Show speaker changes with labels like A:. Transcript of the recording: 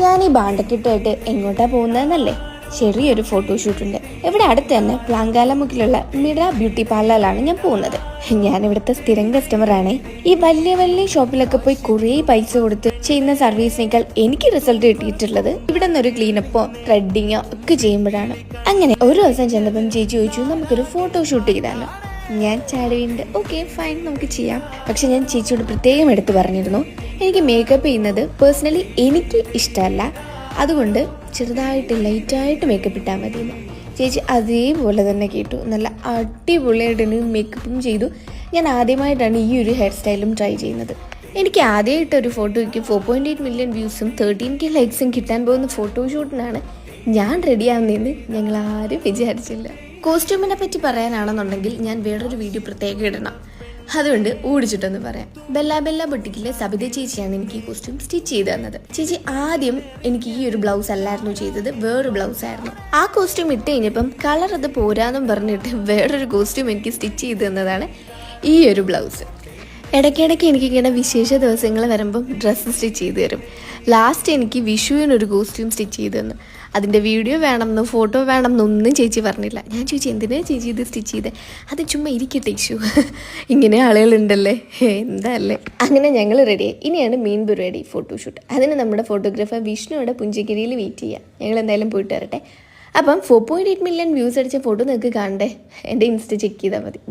A: ഞാൻ ഈ ബാണ്ടക്കിട്ടായിട്ട് എങ്ങോട്ടാ പോകുന്നതെന്നല്ലേ? ചെറിയൊരു ഫോട്ടോഷൂട്ടുണ്ട്. ഇവിടെ അടുത്ത് തന്നെ പ്ലാങ്കാലമുക്കിലുള്ള മിറ ബ്യൂട്ടി പാർലറിലാണ് ഞാൻ പോകുന്നത്. ഞാൻ ഇവിടുത്തെ സ്ഥിരം കസ്റ്റമറാണ്. ഈ വലിയ വലിയ ഷോപ്പിലൊക്കെ പോയി കുറേ പൈസ കൊടുത്ത് ചെയ്യുന്ന സർവീസിനേക്കാൾ എനിക്ക് റിസൾട്ട് കിട്ടിയിട്ടുള്ളത് ഇവിടെ നിന്നൊരു ക്ലീനപ്പോ ത്രെഡിങ്ങോ ഒക്കെ ചെയ്യുമ്പോഴാണ്. അങ്ങനെ ഒരു ദിവസം ചെന്നപ്പം ചേച്ചി ചോദിച്ചു, നമുക്കൊരു ഫോട്ടോഷൂട്ട് ചെയ്താലോ? ഞാൻ ചാടുവിണ്ട്, ഓക്കെ ഫൈൻ, നമുക്ക് ചെയ്യാം. പക്ഷെ ഞാൻ ചേച്ചിയോട് പ്രത്യേകം എടുത്ത് പറഞ്ഞിരുന്നു, എനിക്ക് മേക്കപ്പ് ചെയ്യുന്നത് പേഴ്സണലി എനിക്ക് ഇഷ്ടമല്ല, അതുകൊണ്ട് ചെറുതായിട്ട് ലൈറ്റായിട്ട് മേക്കപ്പ് ഇട്ടാൽ മതിയെന്ന്. ചേച്ചി അതേപോലെ തന്നെ കേട്ടു. നല്ല അടിപൊളിയായിട്ട് മേക്കപ്പും ചെയ്തു. ഞാൻ ആദ്യമായിട്ടാണ് ഈ ഒരു ഹെയർ സ്റ്റൈലും ട്രൈ ചെയ്യുന്നത്. എനിക്ക് ആദ്യമായിട്ടൊരു ഫോട്ടോയ്ക്ക് 4.8 മില്യൺ വ്യൂസും 13K ലൈക്സും കിട്ടാൻ പോകുന്ന ഫോട്ടോഷൂട്ടിനാണ് ഞാൻ റെഡിയാവുന്നതെന്ന് ഞങ്ങൾ ആരും വിചാരിച്ചില്ല. കോസ്റ്റ്യൂമിനെ പറ്റി പറയാനാണെന്നുണ്ടെങ്കിൽ ഞാൻ വേറൊരു വീഡിയോ പ്രത്യേകം ഇടണം, അതുകൊണ്ട് ഓടിച്ചിട്ടൊന്ന് പറയാം. ബെല്ല ബൊട്ടിക്കിലെ സബിത ചേച്ചിയാണ് എനിക്ക് ഈ കോസ്റ്റ്യൂം സ്റ്റിച്ച് ചെയ്ത് തന്നത്. ചേച്ചി ആദ്യം എനിക്ക് ഈ ഒരു ബ്ലൗസ് അല്ലായിരുന്നു ചെയ്തത്, വേറൊരു ബ്ലൗസ് ആയിരുന്നു. ആ കോസ്റ്റ്യൂം ഇട്ട് കഴിഞ്ഞപ്പം കളർ അത് പോരാന്നും പറഞ്ഞിട്ട് വേറൊരു കോസ്റ്റ്യൂം എനിക്ക് സ്റ്റിച്ച് ചെയ്ത് തന്നതാണ് ഈ ഒരു ബ്ലൗസ്. ഇടയ്ക്കിടയ്ക്ക് എനിക്കിങ്ങനെ വിശേഷ ദിവസങ്ങൾ വരുമ്പം ഡ്രസ്സ് സ്റ്റിച്ച് ചെയ്ത് തരും. ലാസ്റ്റ് എനിക്ക് വിഷുവിനൊരു കോസ്റ്റ്യൂം സ്റ്റിച്ച് ചെയ്ത് തന്നു. അതിൻ്റെ വീഡിയോ വേണമെന്നോ ഫോട്ടോ വേണമെന്നൊന്നും ചേച്ചി പറഞ്ഞില്ല. ഞാൻ ചോദിച്ചു, എന്തിനാ ചേച്ചി ഇത് സ്റ്റിച്ച് ചെയ്തേ? അത് ചുമ്മാ ഇരിക്കട്ടെ ഇഷ്യൂ, ഇങ്ങനെ ആളുകളുണ്ടല്ലേ, എന്താ അല്ലേ. അങ്ങനെ ഞങ്ങൾ റെഡിയായി. ഇനിയാണ് മെയിൻ പരിപാടി, ഫോട്ടോഷൂട്ട്. അതിന് നമ്മുടെ ഫോട്ടോഗ്രാഫർ വിഷ്ണുവിടെ പുഞ്ചഗിരിയിൽ വെയിറ്റ് ചെയ്യാം. ഞങ്ങൾ എന്തായാലും പോയിട്ട് വരട്ടെ. അപ്പം 4.8 മില്യൺ വ്യൂസ് അടിച്ച ഫോട്ടോ നിങ്ങൾക്ക് കാണണ്ടേ? എൻ്റെ ഇൻസ്റ്റ ചെക്ക് ചെയ്താൽ മതി.